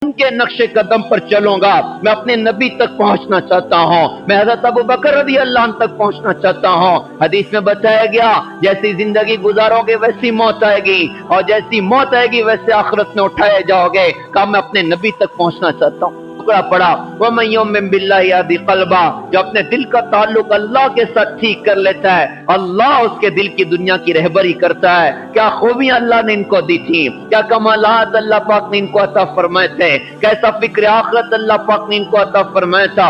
ان کے نقش قدم پر چلوں گا، میں اپنے نبی تک پہنچنا چاہتا ہوں، میں حضرت ابو بکر رضی اللہ عنہ تک پہنچنا چاہتا ہوں۔ حدیث میں بتایا گیا جیسی زندگی گزارو گے ویسی موت آئے گی، اور جیسی موت آئے گی ویسے آخرت میں اٹھائے جاؤ گے۔ کہا میں اپنے نبی تک پہنچنا چاہتا ہوں۔ ٹکڑا پڑا وَمَن يُؤْمِن بِاللَّهِ يَهْدِ قَلْبَهُ، جو اپنے دل کا تعلق اللہ کے ساتھ ٹھیک کر لیتا ہے، اللہ اس کے دل کی دنیا کی رہبری کرتا ہے۔ کیا خوبیاں اللہ نے ان کو دی تھی، کیا کمالات اللہ پاک نے ان کو عطا فرمائے تھے، کیسا فکر آخرت اللہ پاک نے ان کو عطا فرمایا تھا۔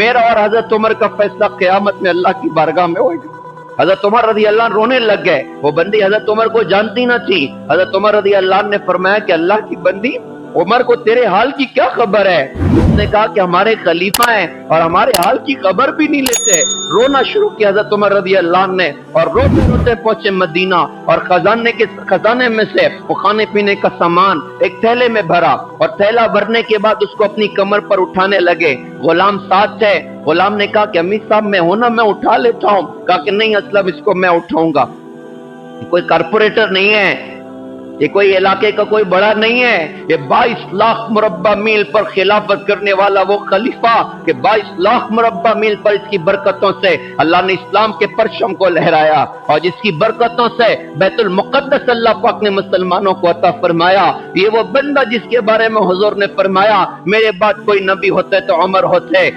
میرا اور حضرت عمر کا فیصلہ قیامت میں اللہ کی بارگاہ میں ہوئے گا۔ حضرت عمر رضی اللہ عنہ رونے لگ گئے، وہ بندی حضرت عمر کو جانتی نہ تھی۔ حضرت عمر رضی اللہ عنہ نے فرمایا کہ اللہ کی بندی عمر کو تیرے حال کی کیا خبر ہے؟ اس نے کہا کہ ہمارے خلیفہ ہیں اور ہمارے حال کی خبر بھی نہیں لیتے۔ رونا شروع کیا حضرت عمر رضی اللہ عنہ نے، اور روتے روتے پہنچے مدینہ، اور خزانے میں سے وہ کھانے پینے کا سامان ایک تھیلے میں بھرا، اور تھیلا بھرنے کے بعد اس کو اپنی کمر پر اٹھانے لگے۔ غلام ساتھ تھے، غلام نے کہا کہ امیر صاحب میں ہوں نا، میں اٹھا لیتا ہوں۔ کہا کہ نہیں اسلم، اس کو میں اٹھاؤں گا۔ کوئی کارپوریٹر نہیں ہے، یہ کوئی علاقے کا کوئی بڑا نہیں ہے، یہ 22 لاکھ مربع میل پر خلافت کرنے والا وہ خلیفہ کہ 22 لاکھ مربع میل پر اس کی برکتوں سے اللہ نے اسلام کے پرچم کو لہرایا، اور جس کی برکتوں سے بیت المقدس اللہ پاک نے مسلمانوں کو عطا فرمایا۔ یہ وہ بندہ جس کے بارے میں حضور نے فرمایا میرے بعد کوئی نبی ہوتے تو عمر ہوتے۔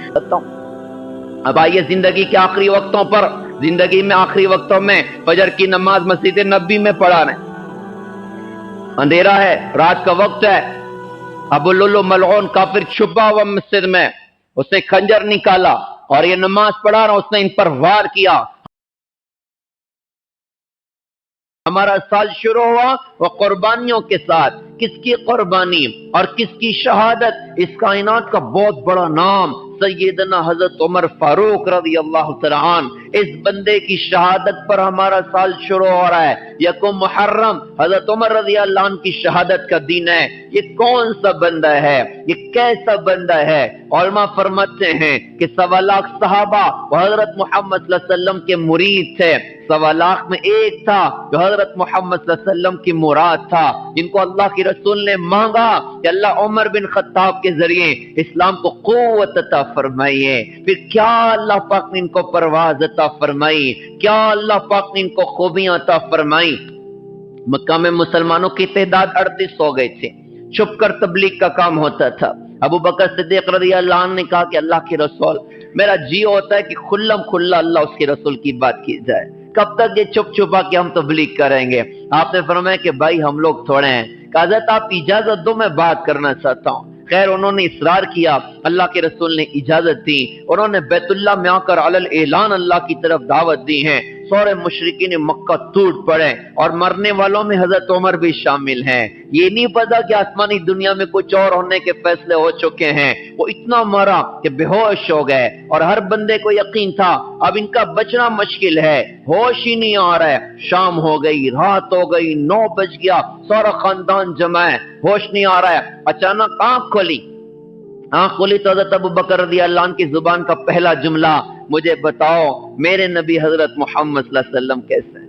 اب آئیے زندگی کے آخری وقتوں پر، زندگی میں آخری وقتوں میں فجر کی نماز مسجد نبی میں پڑھا رہے ہیں، اندھیرا ہے، رات کا وقت ہے، ابو لولو ملعون کافر چھپا ہوا مسجد میں، اس نے خنجر نکالا اور یہ نماز پڑھا رہا، اس نے ان پر وار کیا۔ ہمارا سال شروع ہوا وہ قربانیوں کے ساتھ۔ کس کی قربانی اور کس کی شہادت؟ اس کائنات کا بہت بڑا نام سیدنا حضرت عمر فاروق رضی اللہ تعالی عنہ، اس بندے کی شہادت پر ہمارا سال شروع ہو رہا ہے۔ یکم محرم حضرت عمر رضی اللہ عنہ کی شہادت کا دن ہے۔ یہ کون سا بندہ ہے، یہ کیسا بندہ ہے؟ علماء فرماتے ہیں کہ 1.25 لاکھ صحابہ وہ حضرت محمد صلی اللہ علیہ وسلم کے مرید تھے، 1.25 لاکھ میں ایک تھا جو حضرت محمد صلی اللہ علیہ وسلم کی مراد تھا، جن کو اللہ کی رسول نے مانگا کہ اللہ عمر بن خطاب کے ذریعے اسلام کو قوت عطا فرمائیے۔ پھر کیا اللہ پاک نے ان کو پرواز عطا فرمائی، کیا اللہ پاک نے ان کو خوبیاں عطا فرمائی۔ مکہ میں مسلمانوں کی تعداد 38 ہو گئی تھی، چھپ کر تبلیغ کا کام ہوتا تھا۔ ابو بکر صدیق رضی اللہ عنہ نے کہا کہ اللہ کے رسول، میرا جی ہوتا ہے کہ کھلم کھلا اللہ اس کے رسول کی بات کی جائے، کب تک یہ چھپ چھپا کہ ہم تبلیغ کریں گے؟ آپ نے فرمایا کہ بھائی ہم لوگ تھوڑے ہیں۔ کہا حضرت آپ اجازت دو، میں بات کرنا چاہتا ہوں۔ خیر انہوں نے اصرار کیا، اللہ کے رسول نے اجازت دی، انہوں نے بیت اللہ میں آ کر علی الاعلان اللہ کی طرف دعوت دی ہے۔ سورے مشرکین مکہ ٹوٹ پڑے، اور مرنے والوں میں حضرت عمر بھی شامل ہیں۔ یہ نہیں پتا کہ آسمانی دنیا میں کچھ اور ہونے کے فیصلے ہو چکے ہیں۔ وہ اتنا مرا کہ بے ہوش ہو گئے، اور ہر بندے کو یقین تھا اب ان کا بچنا مشکل ہے، ہوش ہی نہیں آ رہا ہے۔ شام ہو گئی، رات ہو گئی، 9 بج گیا، سارا خاندان جمع ہے، ہوش نہیں آ رہا ہے۔ اچانک آنکھ کھلی تو حضرت ابو بکر رضی اللہ عنہ کی زبان کا پہلا جملہ، مجھے بتاؤ میرے نبی حضرت محمد صلی اللہ علیہ وسلم کیسے ہیں؟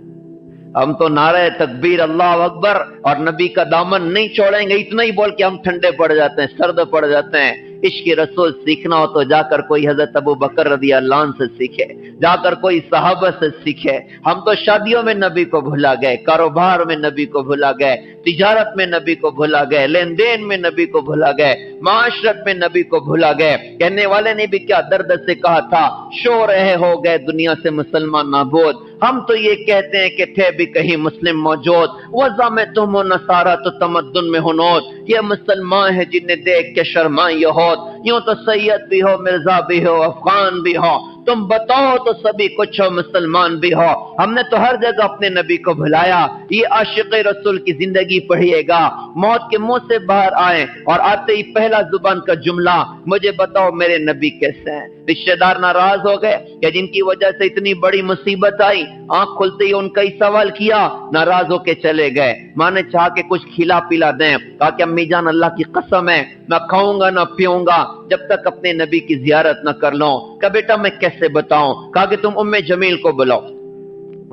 ہم تو نعرہ تکبیر اللہ اکبر اور نبی کا دامن نہیں چھوڑیں گے، اتنا ہی بول کے ہم ٹھنڈے پڑ جاتے ہیں، سرد پڑ جاتے ہیں۔ عشق رسول سیکھنا ہو تو جا کر کوئی حضرت ابو بکر رضی اللہ عنہ سے سیکھے، جا کر کوئی صحابہ سے سیکھے۔ ہم تو شادیوں میں نبی کو بھلا گئے، کاروبار میں نبی کو بھلا گئے، تجارت میں نبی کو بھلا گئے، لین دین میں نبی کو بھلا گئے، معاشرت میں نبی کو بھلا گئے۔ کہنے والے نے بھی کیا درد سے کہا تھا، شو رہے ہو گئے دنیا سے مسلمان نابود۔ ہم تو یہ کہتے ہیں کہ تھے بھی کہیں مسلم موجود، وضع میں تم و نصارہ تو تمدن میں ہنود، یہ مسلمان ہے جنہیں دیکھ کے شرمائیں یہود۔ یوں تو سید بھی ہو، مرزا بھی ہو، افغان بھی ہو، تم بتاؤ تو سبھی کچھ ہو، مسلمان بھی ہو۔ ہم نے تو ہر جگہ اپنے نبی کو بھلایا۔ یہ عاشق رسول کی زندگی پڑھیے گا، موت کے منہ سے باہر آئے اور آتے ہی پہلا زبان کا جملہ، مجھے بتاؤ میرے نبی کیسے ہیں۔ رشتہ دار ناراض ہو گئے کہ جن کی وجہ سے اتنی بڑی مصیبت آئی، آنکھ کھلتے ہی ان کا ہی سوال کیا، ناراض ہو کے چلے گئے۔ ماں نے چاہا کہ کچھ کھلا پلا دیں، کہا کہ امی جان اللہ کی قسم ہے نہ کھاؤں گا نہ پیوں گا جب تک اپنے نبی کی زیارت نہ کر لوں۔ کہا بیٹا میں کیسے بتاؤں؟ کہا کہ تم ام جمیل کو بلاؤ۔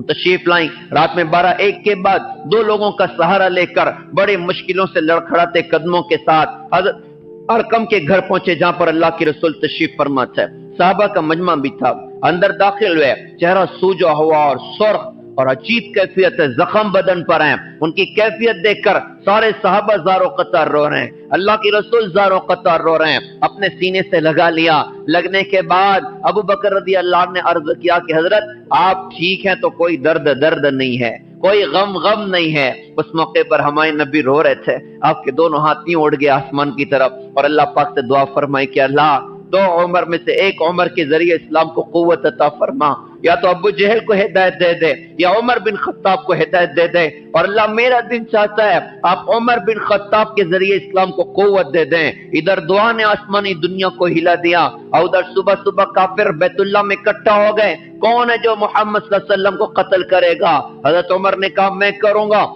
تشریف لائیں، رات میں 12-1 کے بعد 2 لوگوں کا سہارا لے کر بڑے مشکلوں سے لڑکھڑاتے قدموں کے ساتھ حضرت ارقم کے گھر پہنچے جہاں پر اللہ کے رسول تشریف فرما تھے. صحابہ کا مجمع بھی تھا. اندر داخل ہوئے, چہرہ سوجا ہوا اور سرخ اور عجیب کیفیت ہے, زخم بدن پر ہیں. ان کی کیفیت دیکھ کر سارے صحابہ زارو قطار رو رہے ہیں, اللہ کی رسول زارو قطار رو رہے ہیں. اپنے سینے سے لگا لیا. لگنے کے بعد ابو بکر رضی اللہ عنہ نے عرض کیا کہ حضرت آپ ٹھیک ہیں تو کوئی درد نہیں ہے, کوئی غم نہیں ہے. اس موقع پر ہمارے نبی رو رہے تھے. آپ کے دونوں ہاتھ یوں اڑ گئے آسمان کی طرف اور اللہ پاک سے دعا فرمائی کہ اللہ دو عمر میں سے ایک عمر کے ذریعے اسلام کو قوت عطا فرما, یا تو ابو جہل کو ہدایت دے دے یا عمر بن خطاب کو ہدایت دے دے. اور اللہ میرا دل چاہتا ہے آپ عمر بن خطاب کے ذریعے اسلام کو قوت دے دیں. ادھر دعا نے آسمانی دنیا کو ہلا دیا اور ادھر صبح صبح کافر بیت اللہ میں اکٹھا ہو گئے. کون ہے جو محمد صلی اللہ علیہ وسلم کو قتل کرے گا؟ حضرت عمر نے کہا میں کروں گا.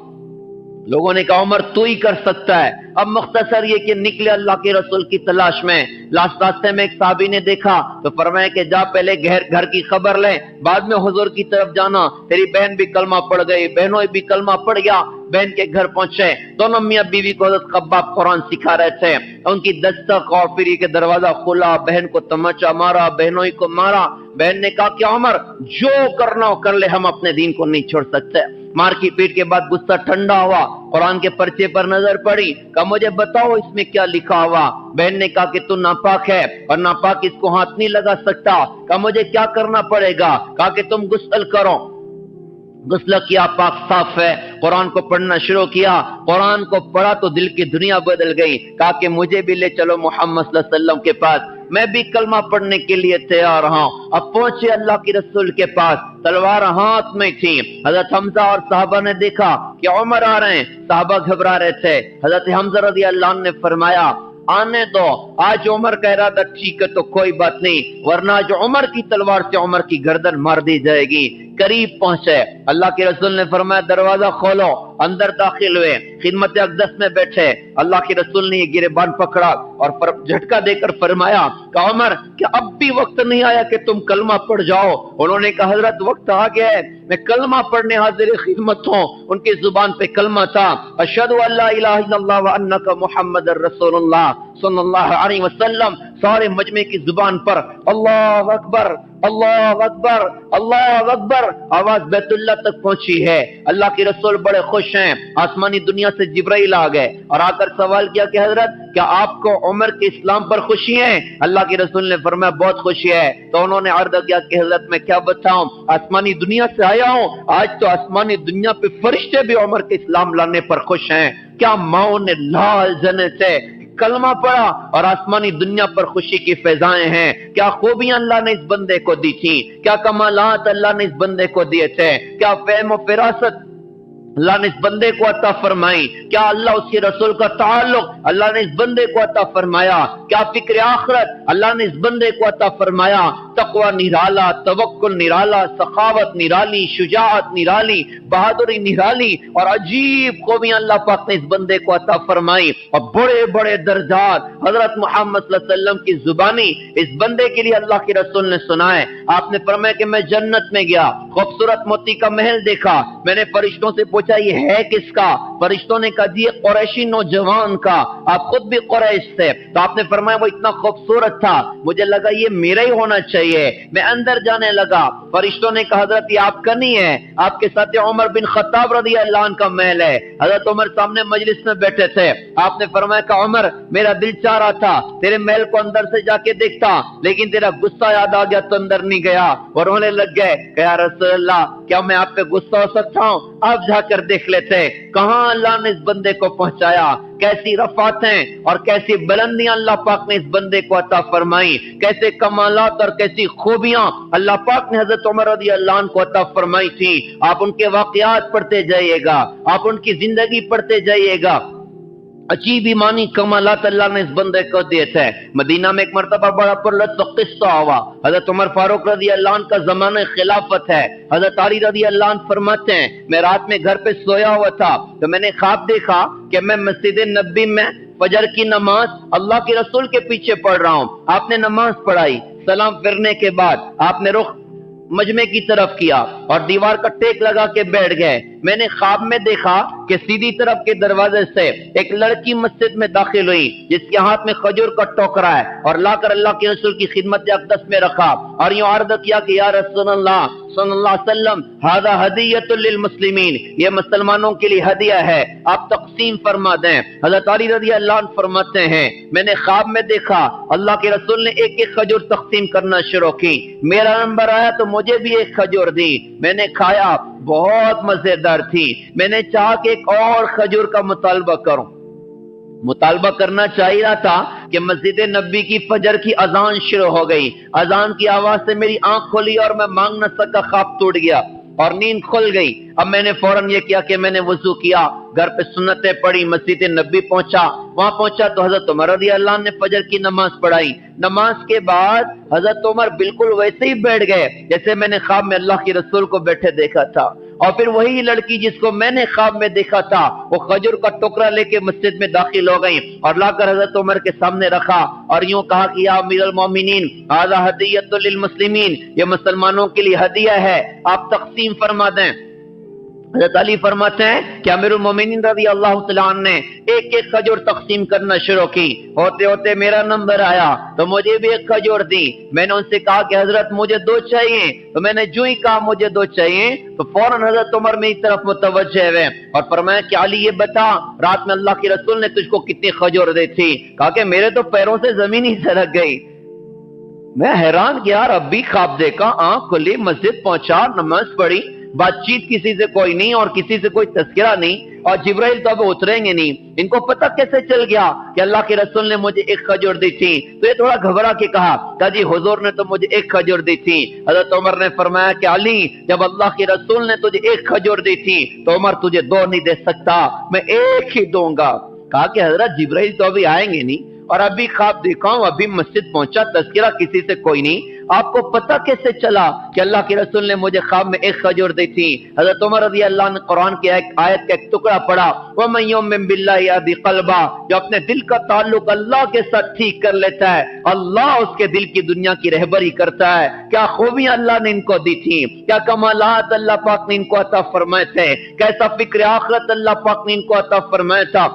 لوگوں نے کہا عمر تو ہی کر سکتا ہے. اب مختصر یہ کہ نکلے اللہ کے رسول کی تلاش میں. راستے میں ایک صحابی نے دیکھا تو فرمایا کہ جا پہلے گھر کی خبر لے, بعد میں حضور کی طرف جانا. تیری بہن بھی کلمہ پڑھ گئی, بہنوں بھی کلمہ پڑھ گیا. بہن کے گھر پہنچے, دونوں میاں بیوی کو حضرت خباب قرآن سکھا رہے تھے. ان کی دستک اور پھر یہ دروازہ کھلا, بہن کو تمچا مارا, بہنوں کو مارا. بہن نے کہا کہ عمر جو کرنا ہو کر لے, ہم اپنے دین کو نہیں چھوڑ سکتے. مار کی پیٹ کے بعد غصہ ٹھنڈا ہوا, قرآن کے پرچے پر نظر پڑی, کہا مجھے بتاؤ اس میں کیا لکھا ہوا. بہن نے کہا کہ تو ناپاک ہے اور ناپاک اس کو ہاتھ نہیں لگا سکتا. کہا مجھے کیا کرنا پڑے گا؟ کہا کہ تم غسل کرو. غسل کیا, پاک صاف ہے. قرآن کو پڑھنا شروع کیا. قرآن کو پڑھا تو دل کی دنیا بدل گئی. کہا کہ مجھے بھی لے چلو محمد صلی اللہ علیہ وسلم کے پاس, میں بھی کلمہ پڑھنے کے لیے تیار ہوں. اب پہنچے اللہ کے رسول کے پاس, تلوار ہاتھ میں تھی. حضرت حمزہ اور صحابہ نے دیکھا کہ عمر آ رہے ہیں. صحابہ گھبرا رہے تھے. حضرت حمزہ رضی اللہ عنہ نے فرمایا آنے دو, آج عمر کا ارادہ ٹھیک ہے تو کوئی بات نہیں, ورنہ جو عمر کی تلوار سے عمر کی گردن مار دی جائے گی. قریب پہنچے, اللہ کے رسول نے فرمایا دروازہ کھولو. اندر داخل ہوئے, خدمت اقدس میں بیٹھے. اللہ کے رسول نے یہ گریبان پکڑا اور جھٹکا دے کر فرمایا کہ عمر کیا اب بھی وقت نہیں آیا کہ تم کلمہ پڑھ جاؤ؟ انہوں نے کہا حضرت وقت آ گیا ہے, میں کلمہ پڑھنے حاضر خدمت ہوں. ان کی زبان پہ کلمہ تھا اشہد ان لا الہ الا اللہ وانک محمد رسول اللہ صلی اللہ علیہ وسلم. سارے مجمع کی زبان پر اللہ اکبر اللہ اکبر اللہ اکبر آواز بیت اللہ تک پہنچی ہے. اللہ کے رسول بڑے خوش ہیں. آسمانی دنیا سے جبرائیل آ گئے اور آ کر سوال کیا کہ حضرت کیا آپ کو عمر کے اسلام پر خوشی ہے؟ اللہ کے رسول نے فرمایا بہت خوشی ہے. تو انہوں نے عرض کیا کہ حضرت میں کیا بتاؤں, آسمانی دنیا سے آیا ہوں, آج تو آسمانی دنیا پہ فرشتے بھی عمر کے اسلام لانے پر خوش ہیں. کیا ماؤں نے لال جنے سے کلمہ پڑھا اور آسمانی دنیا پر خوشی کی فضائیں ہیں. کیا خوبیاں اللہ نے اس بندے کو دی تھی, کیا کمالات اللہ نے اس بندے کو دیے تھے, کیا فہم و فراست اللہ نے اس بندے کو عطا فرمائی, کیا اللہ اس کے رسول کا تعلق اللہ نے اس بندے کو عطا فرمایا, کیا فکر آخرت اللہ نے اس بندے کو عطا فرمایا. تقوی نرالا, توکل نرالا, سخاوت نرالی, شجاعت نرالی, بہادری نرالی اور عجیب خوبیاں اللہ پاک نے اس بندے کو عطا فرمائی. اور بڑے بڑے درجات حضرت محمد صلی اللہ علیہ وسلم کی زبانی اس بندے کے لیے اللہ کے رسول نے سنائے. آپ نے فرمایا کہ میں جنت میں گیا, خوبصورت موتی کا محل دیکھا. میں نے فرشتوں سے پوچھا یہ ہے کس کا؟ فرشتوں نے کہا جی یہ قریشی نوجوان کا, آپ خود بھی قریش سے. تو آپ نے فرمایا وہ اتنا خوبصورت تھا, مجھے لگا یہ میرا ہی ہونا چاہیے. میں اندر جانے لگا. فرشتوں نے کہا حضرت یہ آپ کا نہیں ہے, آپ کے ساتھ عمر بن خطاب رضی اللہ عنہ کا محل ہے. حضرت عمر سامنے مجلس میں بیٹھے تھے. آپ نے فرمایا کہ عمر میرا دل چاہ رہا تھا تیرے محل کو اندر سے جا کے دیکھتا, لیکن تیرا غصہ یاد آ گیا تو اندر نہیں گیا. اور رونے لگ گئے کہ یا رسول اللہ کیا میں آپ پہ غصہ ہو سکتا ہوں؟ آپ جا کر دیکھ لیتے. کہاں اللہ نے اس بندے کو پہنچایا, کیسی رفعتیں اور کیسی بلندیاں اللہ پاک نے اس بندے کو عطا فرمائی, کیسے کمالات اور کیسی خوبیاں اللہ پاک نے حضرت عمر رضی اللہ عنہ کو عطا فرمائی تھی. آپ ان کے واقعات پڑھتے جائیے گا, آپ ان کی زندگی پڑھتے جائیے گا. عجیب ایمانی کمالات اللہ نے اس بندے کو دیے تھے. مدینہ میں ایک مرتبہ بڑا پرلطف قصہ ہوا. حضرت عمر فاروق رضی اللہ عنہ کا زمانہ خلافت ہے. حضرت علی رضی اللہ عنہ فرماتے ہیں میں رات میں گھر پہ سویا ہوا تھا تو میں نے خواب دیکھا کہ میں مسجد نبی میں فجر کی نماز اللہ کے رسول کے پیچھے پڑھ رہا ہوں. آپ نے نماز پڑھائی, سلام پھرنے کے بعد آپ نے رخ مجمع کی طرف کیا اور دیوار کا ٹیک لگا کے بیٹھ گئے۔ میں نے خواب میں دیکھا کہ سیدھی طرف کے دروازے سے ایک لڑکی مسجد میں داخل ہوئی جس کے ہاتھ میں کھجور کا ٹوکرا ہے، اور لا کر اللہ کے رسول کی خدمت اقدس میں رکھا اور یوں عرض کیا کہ یا رسول اللہ صلی اللہ علیہ وسلم ھذا ھدیۃ للمسلمین، یہ مسلمانوں کے لیے ہدیہ ہے، آپ تقسیم فرما دیں۔ حضرت علی رضی اللہ عنہ فرماتے ہیں میں نے خواب میں دیکھا اللہ کے رسول نے ایک ایک کھجور تقسیم کرنا شروع کی، میرا نمبر آیا تو مجھے بھی ایک کھجور دی، میں نے کھایا، بہت مزیدار تھی، میں نے چاہا کہ ایک اور کھجور کا مطالبہ کروں۔ مطالبہ کرنا چاہیے تھا کہ مسجد نبی کی فجر کی اذان شروع ہو گئی، اذان کی آواز سے میری آنکھ کھلی اور میں مانگ نہ سکا، خواب ٹوٹ گیا اور نیند کھل گئی۔ اب میں نے فوراً یہ کیا کہ میں نے وضو کیا، گھر پہ سنتیں پڑھی، مسجد نبی پہنچا، وہاں پہنچا تو حضرت عمر رضی اللہ عنہ نے فجر کی نماز پڑھائی۔ نماز کے بعد حضرت عمر بالکل ویسے ہی بیٹھ گئے جیسے میں نے خواب میں اللہ کے رسول کو بیٹھے دیکھا تھا، اور پھر وہی لڑکی جس کو میں نے خواب میں دیکھا تھا وہ کھجور کا ٹکڑا لے کے مسجد میں داخل ہو گئی اور لا کر حضرت عمر کے سامنے رکھا اور یوں کہا کہ یا امیر المومنین ھذا ھدیۃ للمسلمین، یہ مسلمانوں کے لیے ہدیہ ہے، آپ تقسیم فرما دیں۔ حضرت علی فرماتے ہیں کہ امیر المومنین رضی اللہ تعالیٰ عنہ نے ایک ایک کھجور تقسیم کرنا شروع کی، ہوتے ہوتے میرا نمبر آیا تو مجھے بھی ایک کھجور دی۔ میں نے ان سے کہا کہ حضرت مجھے 2 چاہیے، تو میں نے جو ہی کہا مجھے 2 چاہیے تو فوراً حضرت عمر میری طرف متوجہ ہوئے اور فرمایا کہ علی یہ بتا رات میں اللہ کے رسول نے تجھ کو کتنی کھجور دی تھی؟ کہا کہ میرے تو پیروں سے زمین ہی سرک گئی۔ میں حیران کہ یار اب بھی خواب دیکھا، آنکھ کھلی، مسجد پہنچا، نماز پڑھی، بات چیت کسی سے کوئی نہیں اور کسی سے کوئی تذکرہ نہیں، اور جبرائیل تو اب اتریں گے نہیں، ان کو پتہ کیسے چل گیا کہ اللہ کے رسول نے مجھے ایک کھجور دی تھی؟ تو یہ تھوڑا گھبرا کے کہا جی حضور نے تو مجھے ایک کھجور دی تھی۔ حضرت عمر نے فرمایا کہ علی جب اللہ کے رسول نے تجھے ایک کھجور دی تھی تو عمر تجھے 2 نہیں دے سکتا، میں ایک ہی دوں گا۔ کہا کہ حضرت جبرائیل تو ابھی آئیں گے نہیں اور ابھی خواب دیکھا ہوں، ابھی مسجد پہنچا، تذکرہ کسی سے کوئی نہیں، آپ کو پتہ کیسے چلا کہ اللہ کے رسول نے مجھے خواب میں ایک کھجور دی تھی؟ حضرت عمر رضی اللہ عنہ نے قرآن کی ایک آیت کا ایک ٹکڑا پڑھا، وَمَن يُؤْمِن بِاللَّهِ يَهْدِ قَلْبَهُ، جو اپنے دل کا تعلق اللہ کے ساتھ ٹھیک کر لیتا ہے اللہ اس کے دل کی دنیا کی رہبری کرتا ہے۔ کیا خوبیاں اللہ نے ان کو دی تھی، کیا کمالات اللہ پاک نے ان کو عطا فرمائے تھے، کیسا فکر آخرت اللہ پاک نے ان کو عطا فرمایا تھا،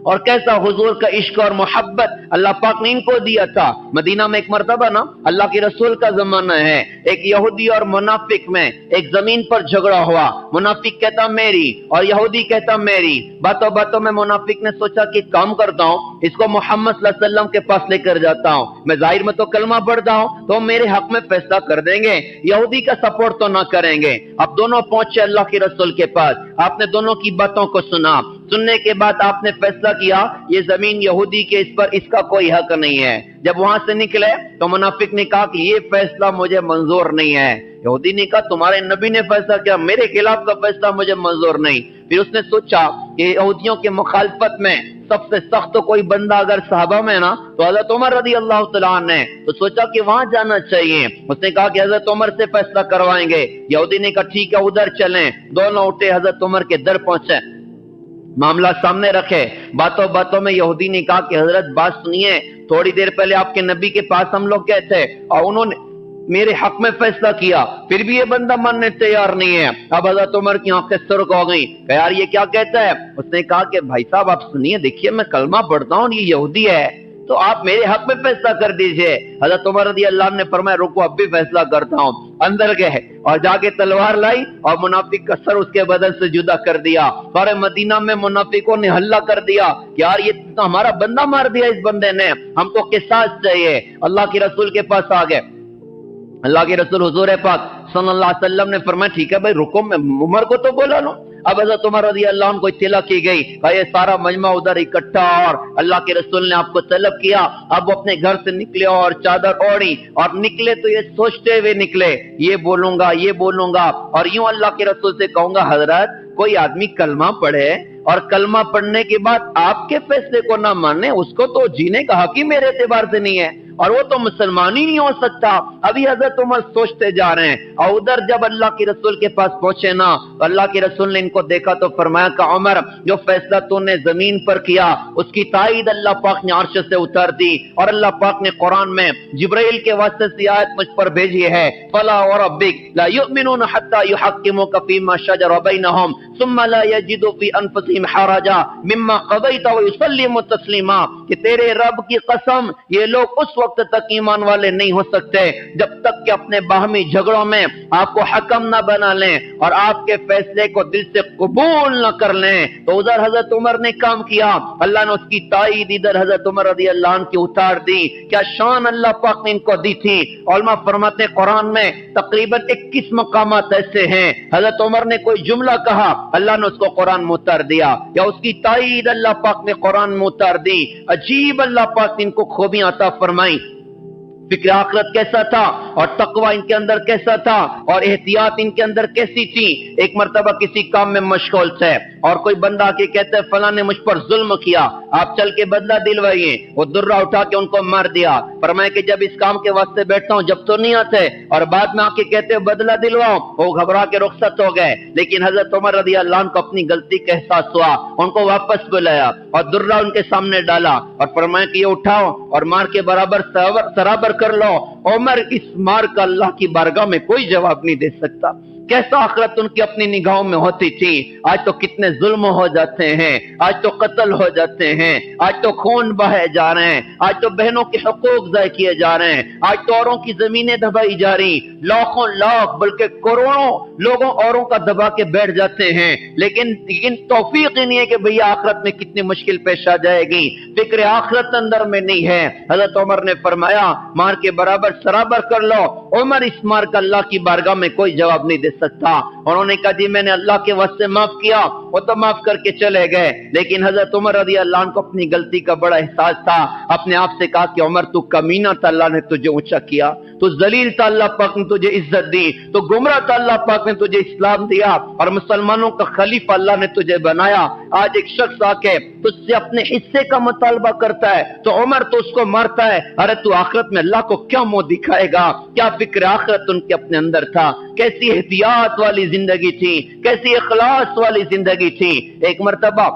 اور کیسا حضور کا عشق اور محبت اللہ پاک نے ان کو دیا تھا۔ مدینہ میں ایک مرتبہ نا اللہ کے رسول کا زمانہ ہے، ایک یہودی اور منافق میں ایک زمین پر جھگڑا ہوا، منافق کہتا میری اور یہودی کہتا میری۔ باتوں باتوں میں منافق نے سوچا کہ کام کرتا ہوں اس کو محمد صلی اللہ علیہ وسلم کے پاس لے کر جاتا ہوں، میں ظاہر میں تو کلمہ پڑھتا ہوں تو میرے حق میں فیصلہ کر دیں گے، یہودی کا سپورٹ تو نہ کریں گے۔ اب دونوں پہنچے اللہ کے رسول کے پاس، آپ نے دونوں کی باتوں کو سنا، سننے کے بعد آپ نے فیصلہ کیا یہ زمین یہودی کے، اس پر اس کا کوئی حق نہیں ہے۔ جب وہاں سے نکلے تو منافق نے کہا کہ یہ فیصلہ مجھے منظور نہیں ہے۔ یہودی نے کہا تمہارے نبی نے فیصلہ کیا، میرے خلاف کا فیصلہ مجھے منظور نہیں۔ پھر اس نے سوچا کہ یہودیوں کے مخالفت میں سب سے سخت تو کوئی بندہ اگر صحابہ میں نا تو حضرت عمر رضی اللہ تعالیٰ عنہ نے تو سوچا کہ وہاں جانا چاہیے۔ اس نے کہا کہ حضرت عمر سے فیصلہ کروائیں گے۔ یہودی نے کہا ٹھیک ہے ادھر چلیں، دونوں اٹھے حضرت عمر کے در پہنچے، معاملہ سامنے رکھے۔ باتوں باتوں میں یہودی نے کہا کہ حضرت بات سنیے، تھوڑی دیر پہلے آپ کے نبی کے پاس ہم لوگ گئے تھے اور انہوں نے میرے حق میں فیصلہ کیا، پھر بھی یہ بندہ ماننے تیار نہیں ہے۔ اب حضرت عمر کی آنکھیں سرخ ہو گئی کہ یار یہ کیا کہتا ہے۔ اس نے کہا کہ بھائی صاحب آپ سنیے، دیکھیے میں کلمہ پڑھتا ہوں، یہ یہودی ہے تو آپ میرے حق میں فیصلہ کر دیجئے۔ حضرت عمر رضی اللہ عنہ نے فرمایا رکو اب بھی فیصلہ کرتا ہوں۔ اندر گئے اور جا کے تلوار لائی اور منافق کا سر اس کے بدن سے جدا کر دیا۔ سارے مدینہ میں منافقوں نے حلہ کر دیا کہ یار یہ تو ہمارا بندہ مار دیا اس بندے نے، ہم کو قصاص چاہیے۔ اللہ کے رسول کے پاس آ گئے، اللہ کے رسول حضور پاک صلی اللہ علیہ وسلم نے فرمایا ٹھیک ہے بھائی رکو، میں عمر کو تو بولا لوں۔ اب حضرت عمر رضی اللہ عنہ کو اطلاع کی گئی کہ یہ سارا مجمع ادھر اکٹھا اور اللہ کے رسول نے آپ کو طلب کیا۔ اب وہ اپنے گھر سے نکلے اور چادر اوڑی اور نکلے تو یہ سوچتے ہوئے نکلے یہ بولوں گا یہ بولوں گا، اور یوں اللہ کے رسول سے کہوں گا حضرت کوئی آدمی کلمہ پڑھے اور کلمہ پڑھنے کے بعد آپ کے فیصلے کو نہ مانے، اس کو تو جینے کا حق ہی میرے اعتبار سے نہیں ہے۔ اور وہ تو مسلمان ہی نہیں ہو سکتا. ابھی حضرت عمر سوچتے جا رہے ہیں اور ادھر جب اللہ کے رسول کے پاس پہنچے نا تو اللہ کے رسول نے ان کو دیکھا تو فرمایا کہ عمر جو فیصلہ تو نے زمین پر کیا اس کی تائید اللہ پاک نے عرش سے اتار دی اور اللہ پاک نے قرآن میں جبرائیل کے واسطے سے آیت مجھ پر بھیجی ہے فلا وربک لا یؤمنون حتی یحکموک فیما شجر بینہم ثم لا یجدوا فی انفسہم حرجا مما قضیت ویسلموا تسلیما کہ تیرے رب کی قسم یہ لوگ اس وقت تک ایمان والے نہیں ہو سکتے جب تک کہ اپنے باہمی جھگڑوں میں آپ کو حکم نہ بنا لیں اور آپ کے فیصلے کو دل سے قبول نہ کر لیں. تو ادھر حضرت عمر نے کام کیا, اللہ نے اس کی تائید ادھر حضرت عمر رضی اللہ عنہ کی اتار دی. کیا شان اللہ پاک نے ان کو دی تھی. علماء فرماتے ہیں قرآن میں تقریباً 21 مقامات ایسے ہیں حضرت عمر نے کوئی جملہ کہا اللہ نے اس کو قرآن میں اتار دیا, یا اس کی تائید اللہ پاک نے قرآن میں اتار دی. عجیب اللہ پاک نے ان کو خوبیاں عطا فرمائی. فکر آخرت کیسا تھا اور تقوی ان کے اندر کیسا تھا اور احتیاط ان کے اندر کیسی تھی. ایک مرتبہ کسی کام میں مشغول تھے اور کوئی بندہ آ کے کہتے ہیں فلاں نے مجھ پر ظلم کیا, آپ چل کے بدلہ دلوائیے. وہ درہ اٹھا کے ان کو مار دیا. فرمایا کہ جب اس کام کے واسطے بیٹھتا ہوں جب تو نہیں آتے اور بعد میں آ کے کہتے ہیں بدلہ دلواؤ, وہ گھبرا کے رخصت ہو گئے. لیکن حضرت عمر رضی اللہ عنہ کو اپنی غلطی کا احساس ہوا, ان کو واپس بلایا اور درہ ان کے سامنے ڈالا اور فرمایا کہ یہ اٹھاؤ اور مار کے برابر سرابر کر لو. عمر اس مار کا اللہ کی بارگاہ میں کوئی جواب نہیں دے سکتا. کیسا آخرت ان کی اپنی نگاہوں میں ہوتی تھی. آج تو کتنے ظلم ہو جاتے ہیں, آج تو قتل ہو جاتے ہیں, آج تو خون بہے جا رہے ہیں, آج تو بہنوں کے حقوق ضائع کیے جا رہے ہیں, آج تو اوروں کی زمینیں دبائی جا رہی. لاکھوں لاکھ بلکہ کروڑوں لوگوں اوروں کا دبا کے بیٹھ جاتے ہیں. لیکن توفیق ہی نہیں ہے کہ بھئی آخرت میں کتنی مشکل پیش آ جائے گی. فکر آخرت اندر میں نہیں ہے. حضرت عمر نے فرمایا مار کے برابر سرابر کر لو. عمر اس مار کا اللہ کی بارگاہ میں کوئی جواب نہیں دے سکتا. انہوں نے کہا جی میں نے اللہ کے واسطے معاف کیا, وہ تو معاف کر کے چلے گئے. لیکن حضرت عمر رضی اللہ عنہ کو اپنی غلطی کا بڑا احساس تھا. اپنے آپ سے کہا کہ عمر تو کمینہ تھا, اللہ نے تجھے اونچا کیا, تو ذلیل تھا اللہ پاک نے تجھے عزت دی, تو گمراہ تھا اللہ پاک نے تجھے اسلام دیا اور مسلمانوں کا خلیفہ اللہ نے تجھے بنایا. آج ایک شخص آ کے تجھ سے اپنے حصے کا مطالبہ کرتا ہے تو عمر تو اس کو مارتا ہے. ارے تو آخرت میں اللہ کو کیا منہ دکھائے گا. کیا فکر آخرت ان کے اپنے اندر تھا. کیسی احتیاط والی زندگی تھی, کیسی اخلاص والی زندگی تھی. ایک مرتبہ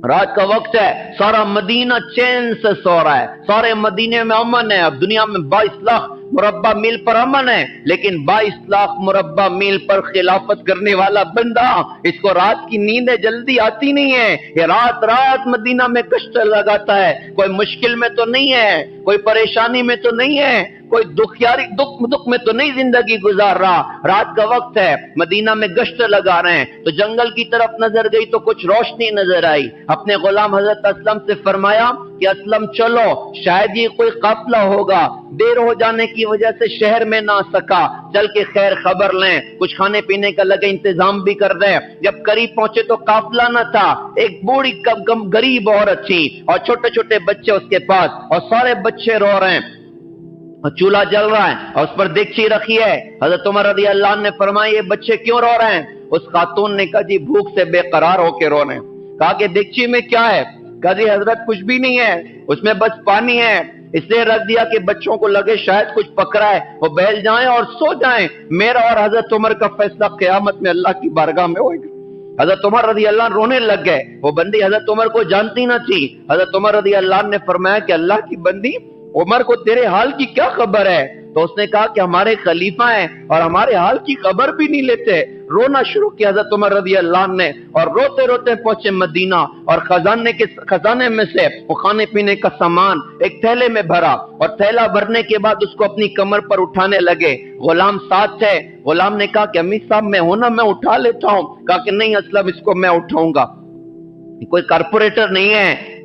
رات کا وقت ہے, سارا مدینہ چین سے سو رہا ہے, سارے مدینے میں امن ہے. اب دنیا میں 22 لاکھ مربع میل پر امن ہے, لیکن 22 لاکھ مربع میل پر خلافت کرنے والا بندہ, اس کو رات کی نیندیں جلدی آتی نہیں ہے. یہ رات رات مدینہ میں گشت لگاتا ہے. کوئی مشکل میں تو نہیں ہے, کوئی پریشانی میں تو نہیں ہے, کوئی دکھ میں تو نہیں زندگی گزار رہا. رات کا وقت ہے, مدینہ میں گشت لگا رہے ہیں. تو جنگل کی طرف نظر گئی تو کچھ روشنی نظر آئی. اپنے غلام حضرت اسلم سے فرمایا کہ اسلم چلو, شاید یہ کوئی قافلہ ہوگا, دیر ہو جانے کی وجہ سے شہر میں نہ سکا, چل کے خیر خبر لیں, کچھ کھانے پینے کا لگے انتظام بھی کر دیں. جب قریب پہنچے تو قافلہ نہ تھا, ایک بوڑھی غریب عورت تھی اور چھوٹے چھوٹے بچے اس کے پاس, اور سارے بچے رو رہے ہیں, چولہا جل رہا ہے اور اس پر دیگچی رکھی ہے. حضرت عمر رضی اللہ عنہ نے فرمایا یہ بچے کیوں رو رہے ہیں. اس خاتون نے کہا جی بھوک سے بے قرار ہو کے رو رہے ہیں. کہا کہ دیگچی میں کیا ہے. کہا جی حضرت کچھ بھی نہیں ہے, اس میں بس پانی ہے, اس لیے رکھ دیا کہ بچوں کو لگے شاید کچھ پکڑا ہے, وہ بیل جائیں اور سو جائیں. میرا اور حضرت عمر کا فیصلہ قیامت میں اللہ کی بارگاہ میں ہوئے گا. حضرت عمر رضی اللہ عنہ رونے لگ گئے. وہ بندی حضرت عمر کو جانتی نہ تھی. حضرت عمر رضی اللہ عنہ نے فرمایا کہ اللہ کی بندی, عمر کو تیرے حال کی کیا خبر ہے. تو اس نے کہا کہ ہمارے خلیفہ ہیں اور ہمارے حال کی خبر بھی نہیں لیتے. رونا شروع کیا حضرت عمر رضی اللہ عنہ نے, اور روتے روتے پہنچے مدینہ, اور خزانے میں سے وہ کھانے پینے کا سامان ایک تھیلے میں بھرا, اور تھیلا بھرنے کے بعد اس کو اپنی کمر پر اٹھانے لگے. غلام ساتھ تھے. غلام نے کہا کہ امی صاحب میں ہوں نا, میں اٹھا لیتا ہوں. کہا کہ نہیں اسلم, اس کو میں اٹھاؤں گا. کوئی کارپوریٹر نہیں ہے,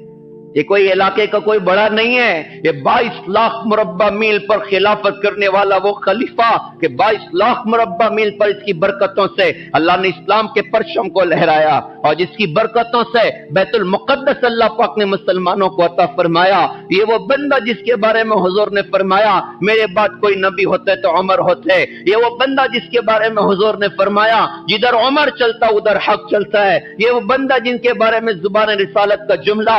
یہ کوئی علاقے کا کوئی بڑا نہیں ہے, یہ 22 لاکھ مربع میل پر خلافت کرنے والا وہ خلیفہ کہ 22 لاکھ مربع میل پر اس کی برکتوں سے اللہ نے اسلام کے پرچم کو لہرایا, اور جس کی برکتوں سے بیت المقدس اللہ پاک نے مسلمانوں کو عطا فرمایا. یہ وہ بندہ جس کے بارے میں حضور نے فرمایا میرے بعد کوئی نبی ہوتے تو عمر ہوتے. یہ وہ بندہ جس کے بارے میں حضور نے فرمایا جدھر عمر چلتا ادھر حق چلتا ہے. یہ وہ بندہ جن کے بارے میں زبان رسالت کا جملہ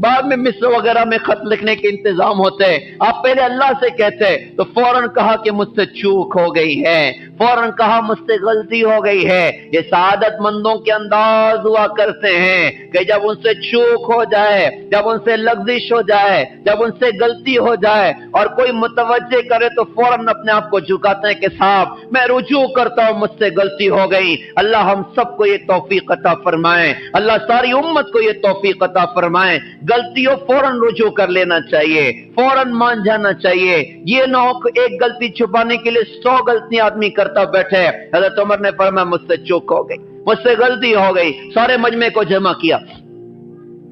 بعد میں مصر وغیرہ میں خط لکھنے کے انتظام ہوتے، آپ پہلے اللہ سے کہتے تو فوراً کہا کہ مجھ سے چوک ہو گئی ہے، فوراً کہا مجھ سے غلطی ہو گئی ہے۔ یہ سعادت مندوں کے انداز ہوا کرتے ہیں کہ جب ان سے چوک ہو جائے، جب ان سے لغزش ہو جائے، جب ان سے غلطی ہو جائے اور کوئی متوجہ کرے تو فوراً اپنے آپ کو جھکاتے ہیں کہ صاحب میں رجوع کرتا ہوں، مجھ سے غلطی ہو گئی۔ اللہ ہم سب کو یہ توفیق عطا فرمائے، اللہ ساری امت کو یہ توفیق عطا فرمائے۔ غلطیوں فوراً رجوع کر لینا چاہیے، فوراً مان جانا چاہیے، یہ نہ ہو کہ ایک غلطی چھپانے کے لیے 100 غلطیاں آدمی کرتا بیٹھے۔ حضرت عمر نے فرمایا مجھ سے چوک ہو گئی، مجھ سے غلطی ہو گئی۔ سارے مجمع کو جمع کیا،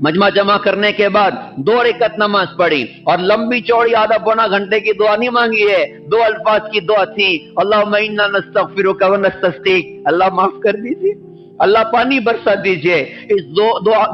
مجمع جمع کرنے کے بعد 2 رکعت نماز پڑھی اور لمبی چوڑی آدھا پونا گھنٹے کی دعا نہیں مانگی ہے، 2 الفاظ کی دعا تھی، اللہم انا نستغفرک و نستہدیک، اللہ معاف کر دیجیے، اللہ پانی برسا دیجئے۔ اس دو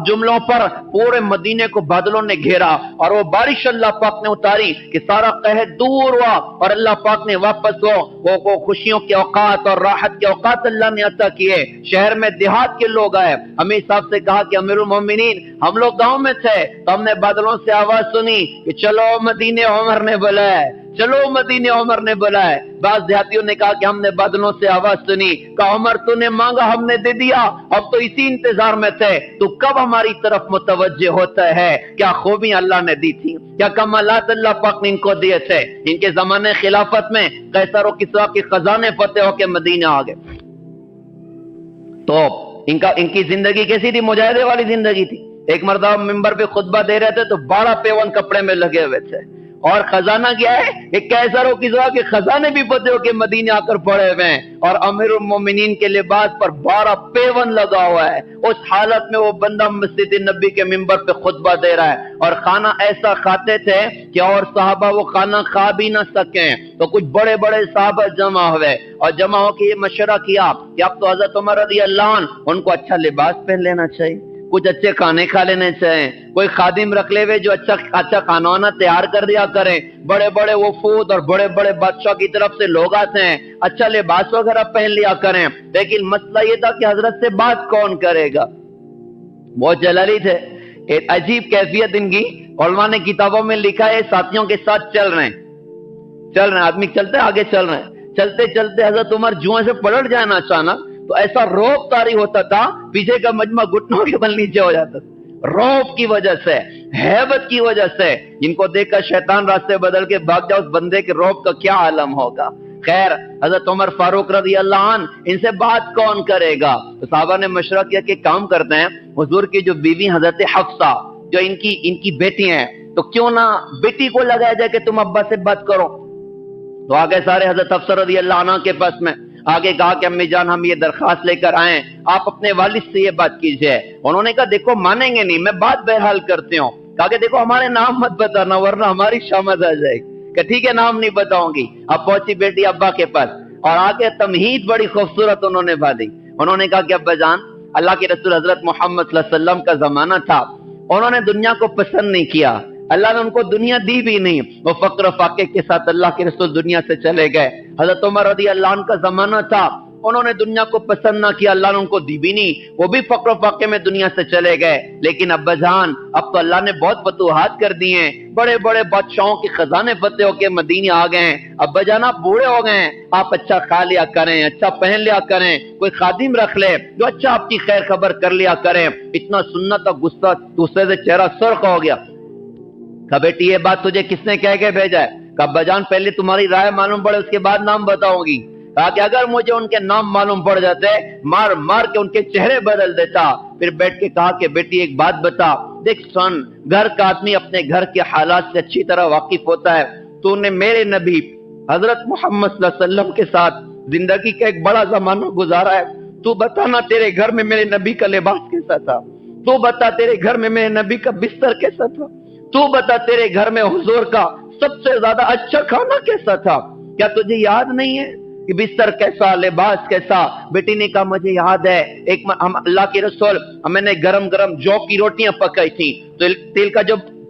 جملوں پر پورے مدینے کو بادلوں نے گھیرا اور وہ بارش اللہ پاک نے اتاری کہ سارا قحط دور ہوا اور اللہ پاک نے واپس وہ خوشیوں کے اوقات اور راحت کے اوقات اللہ نے عطا کیے۔ شہر میں دیہات کے لوگ آئے، امیر صاحب سے کہا کہ امیر المومنین ہم لوگ گاؤں میں تھے تو ہم نے بادلوں سے آواز سنی کہ چلو مدینے عمر نے بلایا، چلو مدینے عمر نے بلایا۔ بعض دیہاتیوں نے کہا کہ ہم نے بادلوں سے آواز سنی، کہا عمر تو نے مانگا ہم نے دے دیا، اب تو اسی انتظار میں تھے، تو کب ہماری طرف متوجہ ہوتا ہے؟ کیا خوبیاں اللہ نے دی تھی، کیا کمالات اللہ پاک نے ان کو دیے تھے۔ ان کے زمانے خلافت میں قیصر و کسریٰ کے خزانے فتح ہو کے مدینہ آ گئے۔ تو ان کی زندگی کیسی تھی؟ مجاہدے والی زندگی تھی۔ ایک مرتبہ ممبر پہ خطبہ دے رہے تھے تو 12 پیون کپڑے میں لگے ہوئے تھے، اور خزانہ کیا ہے؟ ایک قیصر و کسریٰ کے خزانے بھی فتح ہو کے مدینے آ کر پڑے ہوئے ہیں، اور امیر المومنین کے لباس پر 12 پیون لگا ہوا ہے۔ اس حالت میں وہ بندہ مسجد نبی کے ممبر پہ خطبہ دے رہا ہے، اور کھانا ایسا کھاتے تھے کہ اور صحابہ وہ کھانا کھا بھی نہ سکیں۔ تو کچھ بڑے بڑے صحابہ جمع ہوئے اور جمع ہو کے یہ مشورہ کیا کہ اب تو حضرت عمر رضی اللہ عنہ ان کو اچھا لباس پہن لینا چاہیے، کچھ اچھے کھانے کھا لینے چاہیں، کوئی خادم رکھ لے ہوئے جو اچھا کھانا وانا تیار کر دیا کریں، بڑے بڑے وفود اور بڑے بڑے بادشاہ کی طرف سے لوگ آتے ہیں، اچھا لباس وغیرہ پہن لیا کریں۔ لیکن مسئلہ یہ تھا کہ حضرت سے بات کون کرے گا؟ بہت جلالی تھے، ایک عجیب کیفیت ان کی، علماء نے کتابوں میں لکھا ہے ساتھیوں کے ساتھ چل رہے ہیں، آدمی چلتے آگے چل رہے ہیں، چلتے چلتے حضرت عمر جوئیں سے پلٹ جائے نا اچانک تو ایسا روب طاری ہوتا تھا، پیچھے کا مجمع گھٹنوں کے بل نیچے ہو جاتا تھا، روب کی وجہ سے، ہیبت کی وجہ سے، جن کو دیکھ کر شیطان راستے بدل کے بھاگ جائے، اس بندے کے روب کا کیا عالم ہوگا۔ خیر حضرت عمر فاروق رضی اللہ عنہ ان سے بات کون کرے گا؟ تو صحابہ نے مشورہ کیا کہ کام کرتے ہیں، حضور کی جو بیوی حضرت حفصہ جو ان کی بیٹی ہیں، تو کیوں نہ بیٹی کو لگایا جائے کہ تم ابا سے بات کرو۔ تو آگے سارے حضرت حفصہ رضی اللہ عنہ کے پاس میں آگے کہا کہ امی جان ہم یہ درخواست لے کر آئیں، آپ اپنے والد سے یہ بات کیجئے۔ انہوں نے کہا دیکھو مانیں گے نہیں، میں بات بہرحال کرتی ہوں۔ کہا کہ دیکھو ہمارے نام مت بتانا ورنہ ہماری شامت آ جائے گی۔ کہ ٹھیک ہے نام نہیں بتاؤں گی۔ اب پہنچی بیٹی ابا کے پاس اور آگے تمہید بڑی خوبصورت انہوں نے باندھی۔ انہوں نے کہا کہ ابا جان اللہ کے رسول حضرت محمد صلی اللہ علیہ وسلم کا زمانہ تھا، انہوں نے دنیا کو پسند نہیں کیا، اللہ نے ان کو دنیا دی بھی نہیں، وہ فقر و فاقے کے ساتھ اللہ کے رسول دنیا سے چلے گئے۔ حضرت عمر رضی اللہ عنہ کا زمانہ تھا، انہوں نے دنیا کو پسند نہ کیا، اللہ نے ان کو دی بھی نہیں، وہ بھی فقر و فاقے میں دنیا سے چلے گئے۔ لیکن ابا جان اب تو اللہ نے بہت فتوحات کر دی ہیں، بڑے بڑے بادشاہوں کے خزانے فتح ہو کے مدینے آ گئے ہیں، ابا جان آپ بوڑھے ہو گئے ہیں، آپ اچھا کھا لیا کریں، اچھا پہن لیا کریں، کوئی خادم رکھ لے جو اچھا آپ کی خیر خبر کر لیا کریں۔ اتنا سننا تھا غصہ دوسرے سے چہرہ سرخ ہو گیا۔ کہا بیٹی یہ بات تجھے کس نے کہہ کے بھیجا ہے؟ کہا ابا جان پہلے تمہاری رائے معلوم پڑے اس کے بعد نام بتاؤں گی۔ کہا کہ اگر مجھے ان کے نام معلوم پڑ جاتے مار مار کے ان کے چہرے بدل دیتا۔ پھر بیٹھ کے کہا کہ بیٹی ایک بات بتا، دیکھ سن گھر کا آدمی اپنے گھر کے حالات سے اچھی طرح واقف ہوتا ہے، تو نے میرے نبی حضرت محمد صلی اللہ علیہ وسلم کے ساتھ زندگی کا ایک بڑا زمانہ گزارا ہے، تو بتانا تیرے گھر میں میرے نبی کا لباس کیسا تھا، تو بتا تیرے گھر میں میرے نبی کا بستر کیسا تھا، تو بتا تیرے گھر میں حضور کا سب سے زیادہ اچھا کھانا کیسا تھا، کیا تجھے یاد نہیں ہے کہ بستر کیسا، لباس کیسا؟ بیٹی نے کہا مجھے یاد ہے، ایک اللہ کے رسول ہمیں نے گرم گرم جو کی روٹیاں پکائی تھی، تو تیل کا جو